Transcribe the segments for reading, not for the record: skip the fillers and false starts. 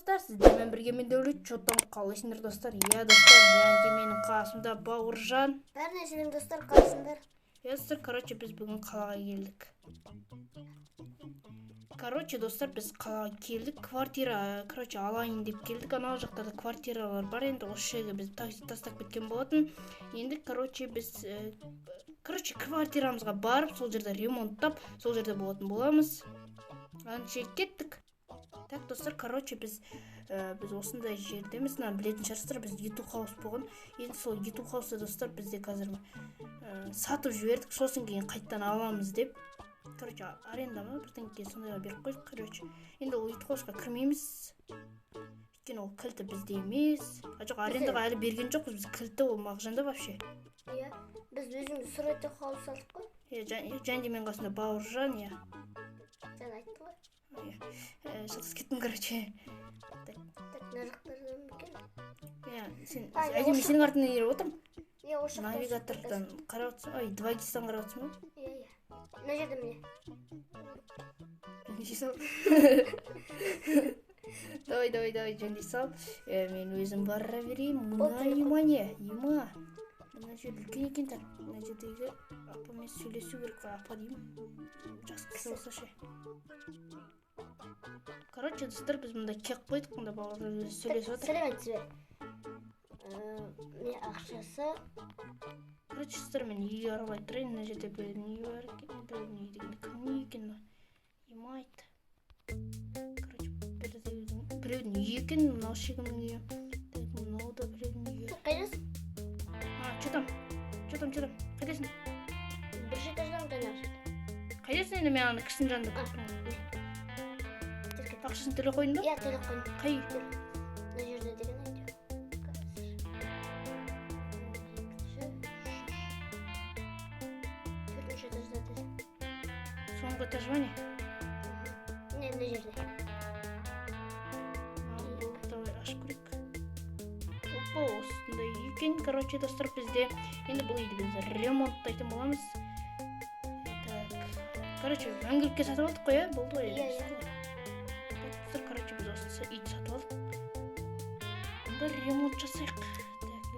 достар, сіздермен бірге мен Дәулет. Чотам қалайсыңдар достар? Иә достар, және менің қасымда Бауыржан. Бәріне сәлем достар, қалайсыңдар? Иә достар, біз бүгін қалаға келдік. Достар, біз қалаға келдік. Квартира, алайын деп келдік. Анау жақтарда квартиралар бар. Енді осы жерге біз такси тастап кеткен болатын. Енді біз квартирамызға барып, сол жерде ремонттап, сол жерде болатын боламыз. Анша кеттік. Так, достар, біз осындай жердеміз. Білетін шығарсыздар, біз YouTube хаус болған. Енді сол YouTube хаусты достар бізде қазір сатып жібердік, сосын кейін қайттан аламыз деп. Аренда ма бірден кейін сондайға беріп қойдық. Енді ол YouTube хаусқа кірмейміз. Өйткені ол кілті бізде емес. Жоқ, арендаға әлі берген жоқпыз, біз кілті ол Мағжанда вообще. Иә, біз өзіміз суреттеп хаус алдық қой. Және мен қасында Бауыржан, иә. Сен айтты ғой. Шатыс кеттім, Так, нарықтардан бекен. Әдемі сенің артынан еріп отырмын. Иә, осы жақта. Навигатордан қарап отырсың. Ой, 2G'стан қарап отырсың ба? Иә. Мына жерде міне. Жөндей сал. Давай, жөндей сал. Мен өзім бара берейін. Мына Мына жер үлкен екен тар. Мына жердегі апамен сөйлесу керек қой, апа деймін. Жас кісі болса ше. Достар, біз мұнда кек қойдық, мұнда Бауыржан өзі сөйлесіп отыр. Сәлем айтсыз мен ақшасы. Достар, мен үйге аралай тұрайын. Мына жерде бір үй бар екен. Бұл үйдегі кім екен? Ема айтты. Біреудің үйі екен, мынау шегімнің үйі. Мынау да біреудің үйі. Қайдасың? Чотам, қайдасың? Бірінші этаждан қайдасың? Қайдасың енді мен ана кісінің жанында көптің. Ақшасын төле қойдың ба? Иә, төле қойдым. Қай? Мына жерде деген айтты. Төртінші этажда деді. Соңғы этаж ма не? Не, мына жерде. Давай ашып көрейік. Опа, осындай екен. Достар, бізде енді бұл үйді біз ремонттайтын боламыз. Мәңгілікке сатып алдық қой, болды ғой. Иә. Біз осы үйді сатып алдық. Онда ремонт жасайық.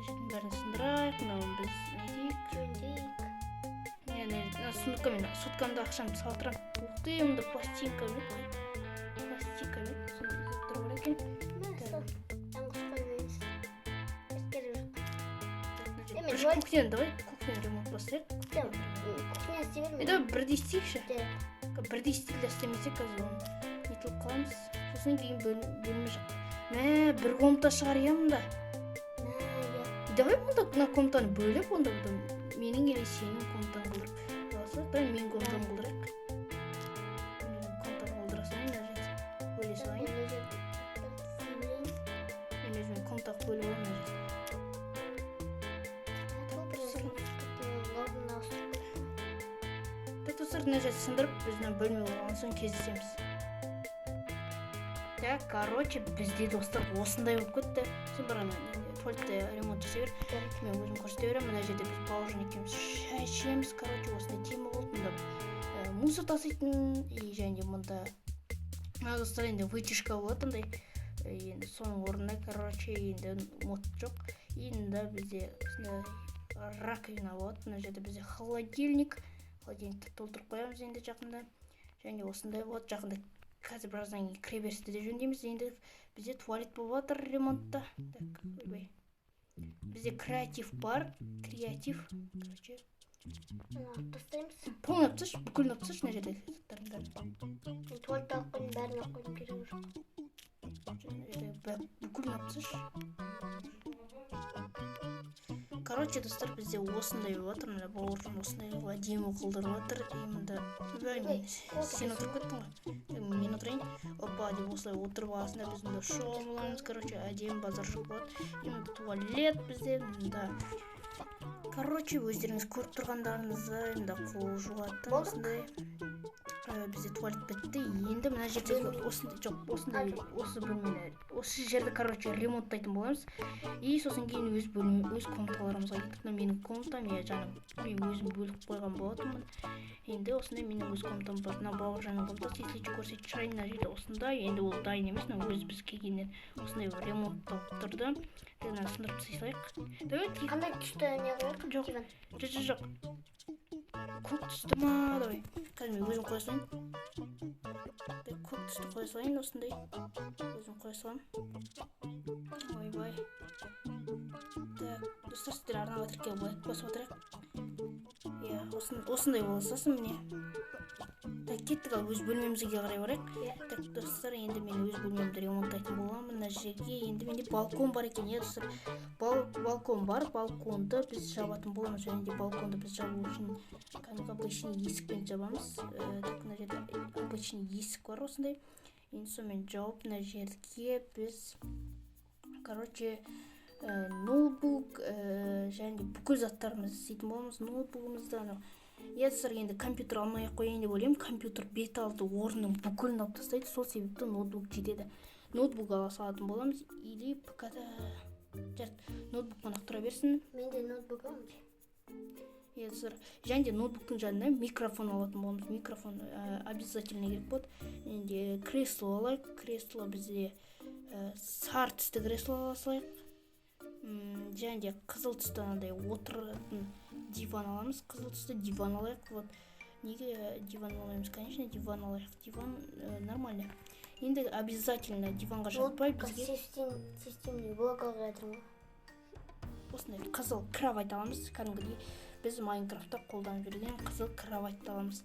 Жердің бәрін сындырайық. Мынауын біз не дейік? Жөндейік. Сундукамен, суткамда ақшамды салдырам. Уқты, мұнда пластинкамен. Пластинкамен. Сонда тұр бар екен. Кухняны давай, кухняны ремонт бастайық. Кухня істей берме. Давай бірде істейікші. Бірде істейді істемесек қазір оны нетіліп қаламыз. Сосын кейін бөлме жақ. Бір комната шығар иә мұнда. Давай мұнда комнатаны бөліп, онда менің или сенің комнатаны қылдырып. Давай менің комнатаны қылдырайық. Комнатаны қылдырасың, бөле салайын. Мен өзімен комнатаны бөліп аламын. Достар, мына жерді сындырып, біздің бөлме болған соң кездесеміз. Бізде достар осындай болып кетті. Сен бір туалетте ремонт жасай бер. Мен өзім көрсете беремін. Мына жерде біз Бауыржан екеуміз шай ішеміз. Осындай тема болды. Мұнда мусор таситын, және мұнда достар енді вытяжка болады. Енді соның орнына енді мод жоқ. Енді бізде раковина болады. Мына жерде бізде холодильникті толтырып қоямыз енді жақында. Және осындай болады жақында. Қазір біраздан кейін кіреберісті де жөндейміз. Енді бізде туалет болып жатыр ремонтта. Бізде креатив бар. Креатив. Тастаймыз. Полный апсаш, бүкіл апсаш мына жерде. Туалетті алып қойдым, бәрін алып қойдым, керек жоқ. Бүкіл апсаш. Достар, бізде осындай болып жатыр. Бауыржан осындай әдемі қылдырып жатыр. Сен отырып кеттің ғой. Мен отырайын. Опа, деп осылай отырып аласында біз мұнда шомыламыз. Әдемі базаршық болады. Туалет бізде. Өздеріңіз көріп тұрғандарыңызда қол жуатын осындай. Бізде туалет бітті. Енді мына жердегі осындай, жоқ, осындай, осы бөлмені, осы жерде короче ремонттайтын боламыз. И сосын кейін өз комнаталарымызға кеттік. Мына менің комнатам, я жаңа мен өзім бөліп қойған болатынмын. Енді осындай менің өз комнатам бар. Мына Бауыржанның комнатасы, если көрсетіп шығайын, мына жерде осындай. Енді ол дайын емес, мына өз біз келгеннен осындай ремонтталып тұрды. Мына сындырып тастайық. Давай Қандай түсті не қояйық? Жоқ. Диван. Жоқ. Көк түсті ма? Давай. Қазір мен өзім қоя салайын. Көк түсті қоя салайын осындай. Өзім қоя салам. Ойбай. Так, достар, сіздер арнаға тіркеліп лайк басып отырайық. Иә, осындай бола салсын міне. Так, кеттік, ал өз бөлмемізге қарай барайық. Так, достар, енді мен өз бөлмемді ремонттайтын боламын. Мына жерге енді менде балкон бар екен. Иә, достар, балкон бар. Балконды біз жабатын боламыз. Және де балконды біз жабу үшін кәдімгі обычный есікпен жабамыз. Так, мына жерде обычный есік бар осындай. Енді сонымен жауып, мына жерге біз короче ноутбук және бүкіл заттарымызды істейтін боламыз. Ноутбугымызды Я достар, енді компьютер алмай қояйын деп ойлаймын. Компьютер бет алды орнын бүкілін алып тастайды. Сол себепті ноутбук жетеді. Ноутбук ала салатын боламыз. Или ПК-да ноутбук қана тұра берсін. Менде ноутбук бар. Я достар, және де ноутбуктың жанына микрофон алатын боламыз. Микрофон обязательно керек болады. Енді кресло алайық. Кресло бізде сары түсті кресло ала салайық. Және де қызыл түсті андай отыратын диван аламыз. Қызыл түсті диван алайық. Вот. Неге диван аламыз? Конечно, диван алайық. Диван нормально. Енді обязательно диванға жатпай бізге системный блок алға жатырмын. осындай қызыл кровать аламыз. Кәдімгідей біз Майнкрафтта қолданып жүрген қызыл кровать аламыз.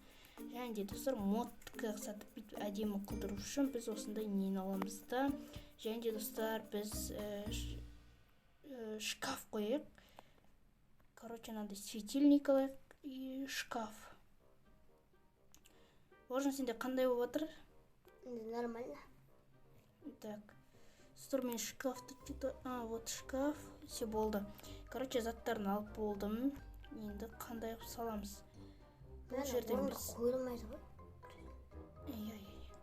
Және де достар, модқа сатып бүйтіп әдемі қылдыру үшін біз осындай нені аламыз да. Және де достар, біз шкаф қояйық. Короче, надо светильник алайық и шкаф. Бауыржан, сенде қандай болып жатыр? Нормально. Так. Достар, мен шкафты вот шкаф. Все болды. Короче, заттарын алып болдым. Енді қандай қылып саламыз? Бұл жерден біз қойылмайды ғой.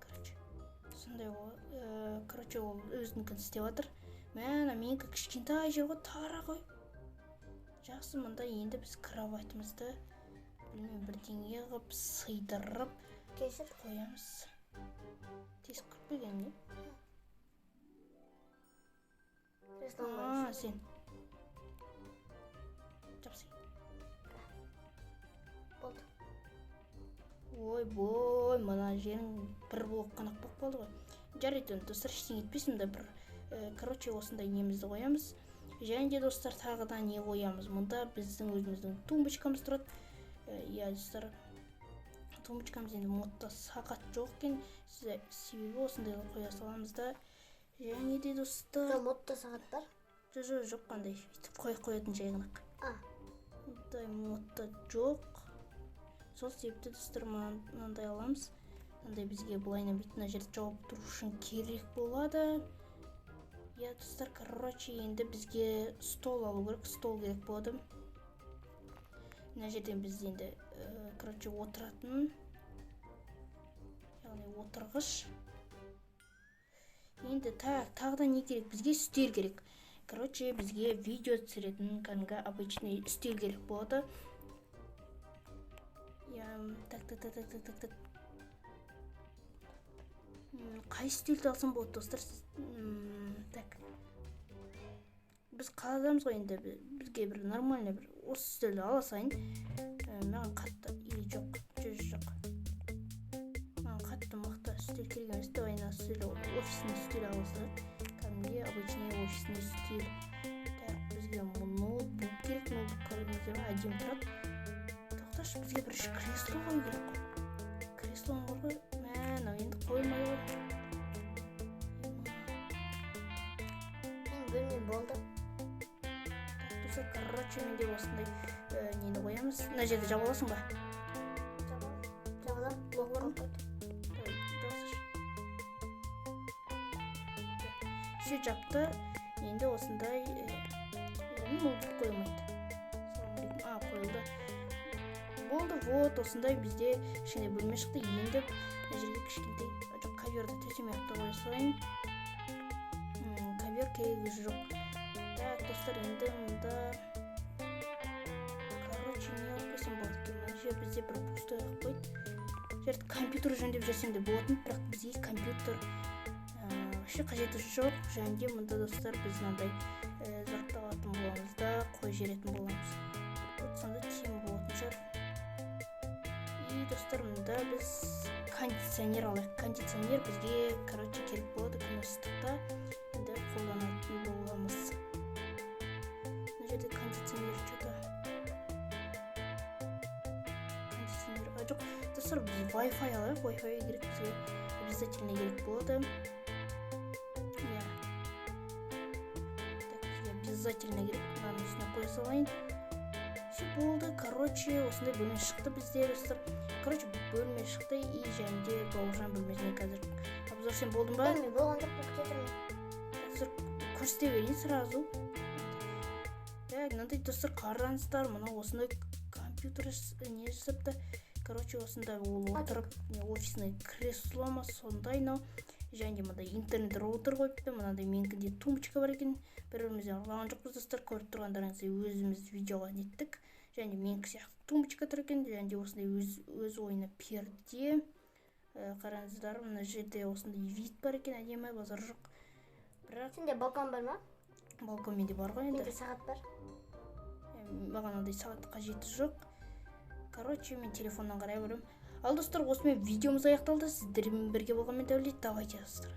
Короче, сондай ол. Короче, ол өзінікін істеп жатыр. Мәна, менікі кішкентай жер ғой, тара ғой. Жақсы, мұнда енді біз кроватымызды бірдеңе қылып сыйдырып қоямыз. Тез күтпеген не? Сен. Жапсың. Болды. Ой-бой, мына жерің бір блок қана болып қалды ғой. Жарайды, достар, ештеңе етпесін де бір. Короче, осындай немізді қоямыз. Және де достар, тағы да не қоямыз? Мұнда біздің өзіміздің тумбочкамыз тұрады. Я достар, тумбочкамыз енді модта сағат жоқ екен. Себебі осындай қоя саламыз да. Және де достар, Модта сағат бар? жоқ қандай. Қоятын жай ғана. Мұндай модта жоқ. Сол себепті достар, мынандай аламыз. Мынандай бізге бұлайна бүйтін жерді жауып тұру үшін керек болады. Я достар, короче, енді бізге стол алу керек, стол керек болады. Мына жерден біз енді, короче, отыратын, яғни отырғыш. Енді тағы да не керек? Бізге стил керек. Короче, бізге видео түсіретін кәдімгі обычный стил керек болады. Так. Қай стилді алсам болады, достар? Так. Біз қаладамыз ғой енді, бізге бір нормальный бір осы стилді ала сайын. Маған қатты, или жоқ. Маған қатты мақта стил керек емес, давай на стиль, офисный стиль аласақ. Кәдімге обычный офисный стиль. Так, бізге ноутбук керек, ноутбук көріңіздер ме, әдемі тұрады. Тоқташы, бізге бір кресло қою керек қой. Креслоны қорғай, мәна, енді қойылмайды ғой. Бөлме болды. Достар, короче, менде осындай нені қоямыз. Мына жерді жаба аласың ба? Жабалам. Блокқа қойды. Все жапты. Енді осындай ноутбук қойылмайды. Қойылды. Болды, вот, осындай бізде кішкентай бөлме шықты. Енді мына жерге кішкентай коверді төсемей қойып қоя салайын. бер керегі жоқ. Так, достар, енді мында короче не алып келсем болады екен. Мына жер бізде бір пустой қойып қойды. Жерді компьютер жөндеп жүрсем де болатын, бірақ бізге компьютер вообще қажеті жоқ. Және де мында достар біз мынандай затты алатын боламыз да қой жеретін боламыз. Сонда тиімді болатын шығар. И достар, мында біз кондиционер алайық. Кондиционер бізге короче керек болады күн ыстықта. Енді қолданатын боламыз. Мына жерде кондиционер что-то. Кондиционер жоқ. Достар, біз Wi-Fi алайық. Wi-Fi керек бізге обязательно керек болады. Я. Так, бізге обязательно керек. Мынаның үстіне қоя салайын. Все болды. Короче, осындай бөлме шықты бізде, достар. Короче, бөлме шықты и және де Бауыржан бөлмесіне қазір обзор сен болдың ба? Мен болған жоқ, көрсетемін. Қазір көрсете берейін сразу. Мынандай достар, қараңыздар, мына осындай компьютер не жасапты. Короче, осындай ол отырып, офисный кресло ма сондай, но және де мындай интернет роутер қойыпты. Мынандай менікінде тумбочка бар екен. Бір-бірімізден ұрлаған жоқпыз, достар. Көріп тұрғандарыңыздай өзіміз видеоға неттік. Және менікі сияқты тумбочка тұр екен. Және де осындай өз ойына перде. Қараңыздар, мына жерде осындай вид бар екен, әдемі, базар жоқ. Бірақ Сенде балкон бар ма? балкон менде бар ғой енді. Менде сағат бар. Маған ондай сағат қажеті жоқ. Короче, мен телефоннан қарай беремін. Ал достар, осымен видеомыз аяқталды. Сіздермен бірге болғанмен дәулет. Давайте, достар.